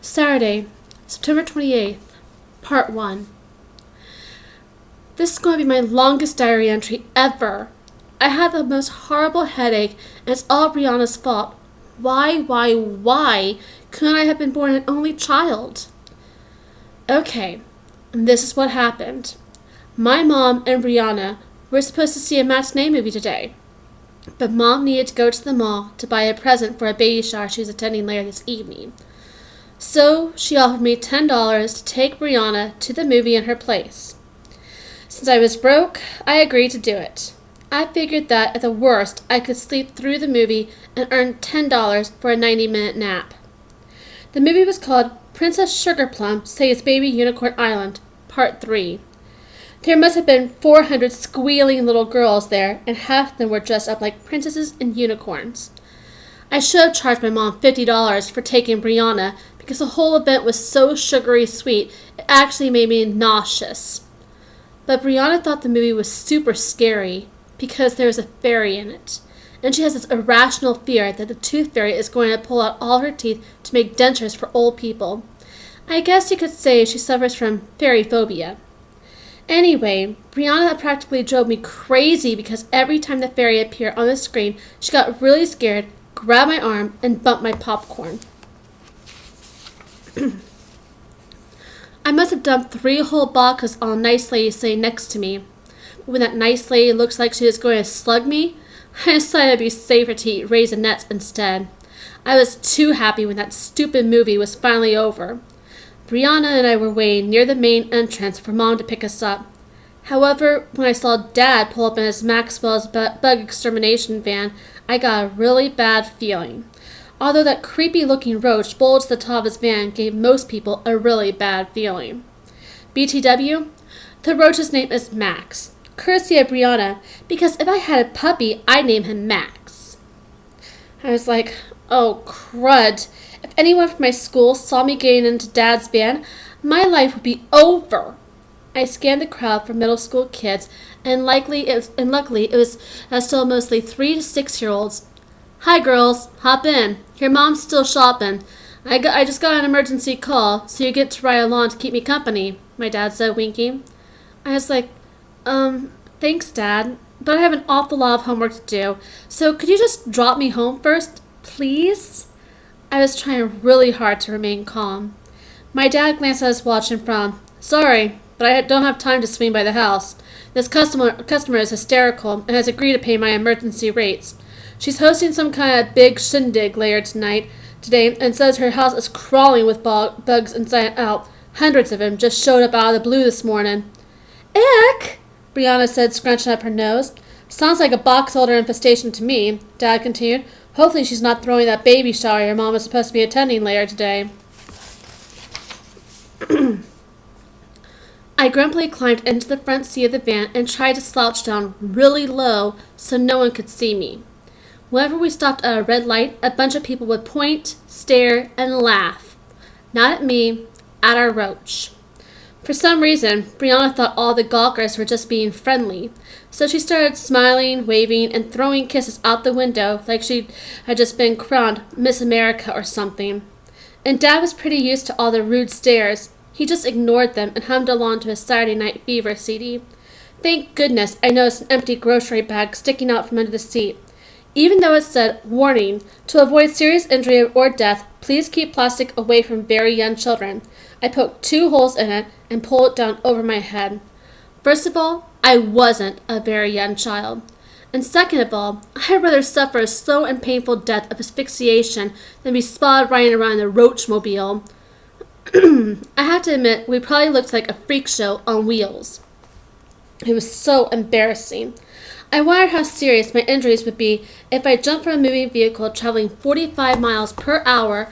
Saturday, September 28th, Part 1. This is going to be my longest diary entry ever. I had the most horrible headache, and it's all Brianna's fault. Why couldn't I have been born an only child? Okay, this is what happened. My mom and Brianna were supposed to see a matinee movie today, but Mom needed to go to the mall to buy a present for a baby shower she was attending later this evening. So she offered me $10 to take Brianna to the movie in her place. Since I was broke, I agreed to do it. I figured that at the worst, I could sleep through the movie and earn $10 for a 90-minute nap. The movie was called Princess Sugarplum Saves Baby Unicorn Island, Part 3. There must have been 400 squealing little girls there, and half of them were dressed up like princesses and unicorns. I should have charged my mom $50 for taking Brianna, because the whole event was so sugary sweet, it actually made me nauseous. But Brianna thought the movie was super scary, because there was a fairy in it. And she has this irrational fear that the tooth fairy is going to pull out all her teeth to make dentures for old people. I guess you could say she suffers from fairy phobia. Anyway, Brianna practically drove me crazy because every time the fairy appeared on the screen, she got really scared, grabbed my arm, and bumped my popcorn. I must have dumped 3 whole vodkas on a nice lady sitting next to me. But when that nice lady looks like she was going to slug me, I decided it'd be safer to eat raisinets instead. I was too happy when that stupid movie was finally over. Brianna and I were waiting near the main entrance for Mom to pick us up. However, when I saw Dad pull up in his Maxwell's bug extermination van, I got a really bad feeling. Although that creepy-looking roach bulged the top of his van gave most people a really bad feeling. BTW? The roach's name is Max, courtesy of Brianna, because if I had a puppy, I'd name him Max. I was like, oh crud. If anyone from my school saw me getting into Dad's van, my life would be over. I scanned the crowd for middle school kids, and luckily it was still mostly 3 to 6-year-olds. Hi girls, hop in. Your mom's still shopping. I just got an emergency call, so you get to ride along to keep me company, my dad said, winking. I was like, thanks, Dad, but I have an awful lot of homework to do, so could you just drop me home first, please? I was trying really hard to remain calm. My dad glanced at his watch and frowned. Sorry, but I don't have time to swing by the house. This customer is hysterical and has agreed to pay my emergency rates. She's hosting some kind of big shindig later today, and says her house is crawling with bugs inside and out. Hundreds of them just showed up out of the blue this morning. Ick! Brianna said, scrunching up her nose. Sounds like a box elder infestation to me, Dad continued. Hopefully she's not throwing that baby shower your mom is supposed to be attending later today. I grumpily climbed into the front seat of the van and tried to slouch down really low so no one could see me. Whenever we stopped at a red light, a bunch of people would point, stare, and laugh. Not at me, at our roach. For some reason, Brianna thought all the gawkers were just being friendly, so she started smiling, waving, and throwing kisses out the window like she had just been crowned Miss America or something. And Dad was pretty used to all the rude stares. He just ignored them and hummed along to his Saturday Night Fever CD. Thank goodness I noticed an empty grocery bag sticking out from under the seat. Even though it said, warning, to avoid serious injury or death, please keep plastic away from very young children. I poked 2 holes in it and pulled it down over my head. First of all, I wasn't a very young child. And second of all, I'd rather suffer a slow and painful death of asphyxiation than be spotted riding around in a roachmobile. I have to admit, we probably looked like a freak show on wheels. It was so embarrassing. I wondered how serious my injuries would be if I jumped from a moving vehicle traveling 45 miles per hour.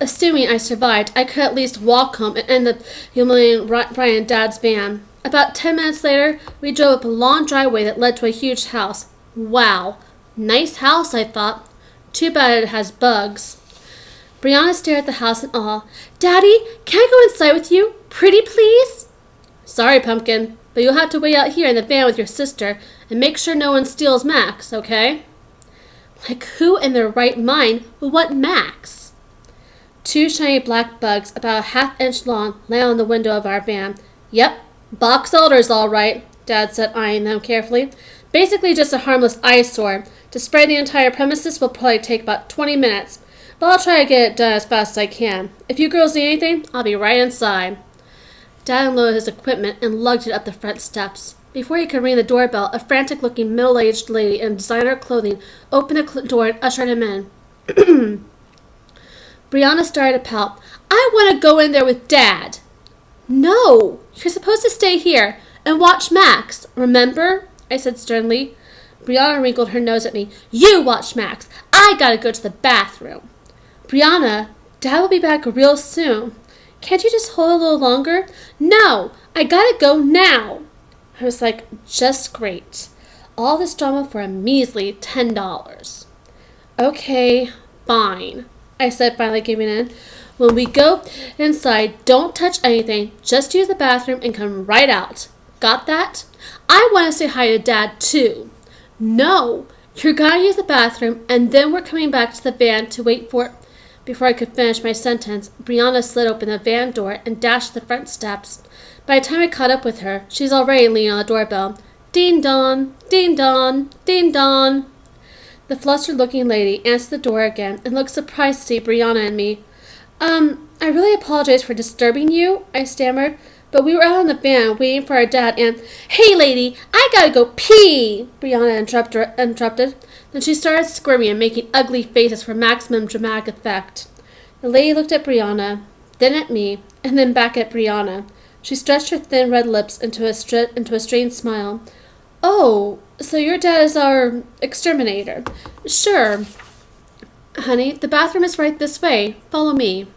Assuming I survived, I could at least walk home and end up humiliating Brian and Dad's van. About 10 minutes later, we drove up a long driveway that led to a huge house. Wow, nice house, I thought. Too bad it has bugs. Brianna stared at the house in awe. Daddy, can I go inside with you? Pretty please? Sorry, Pumpkin, but you'll have to wait out here in the van with your sister and make sure no one steals Max, okay? Like, who in their right mind would want Max? Two shiny black bugs, about a half-inch long, lay on the window of our van. Yep, box elders, all right, Dad said, eyeing them carefully. Basically just a harmless eyesore. To spray the entire premises will probably take about 20 minutes, but I'll try to get it done as fast as I can. If you girls need anything, I'll be right inside. Dad unloaded his equipment and lugged it up the front steps. Before he could ring the doorbell, a frantic-looking middle-aged lady in designer clothing opened the door and ushered him in. Brianna started to pout. I want to go in there with Dad. No, you're supposed to stay here and watch Max, remember? I said sternly. Brianna wrinkled her nose at me. You watch Max. I gotta go to the bathroom. Brianna, Dad will be back real soon. Can't you just hold a little longer? No, I gotta go now. I was like, just great. All this drama for a measly $10. Okay, fine, I said, finally giving in. When we go inside, don't touch anything. Just use the bathroom and come right out. Got that? I want to say hi to Dad, too. No, you're going to use the bathroom, and then we're coming back to the van to wait for... Before I could finish my sentence, Brianna slid open the van door and dashed the front steps. By the time I caught up with her, she's already leaning on the doorbell. Ding-dong, ding-dong, ding-dong. The flustered-looking lady answered the door again and looked surprised to see Brianna and me. I really apologize for disturbing you, I stammered, but we were out in the van waiting for our dad and... Hey, lady, I gotta go pee, Brianna interrupted. Then she started squirming and making ugly faces for maximum dramatic effect. The lady looked at Brianna, then at me, and then back at Brianna. She stretched her thin red lips into a strange smile. Oh, so your dad is our exterminator. Sure. Honey, the bathroom is right this way. Follow me.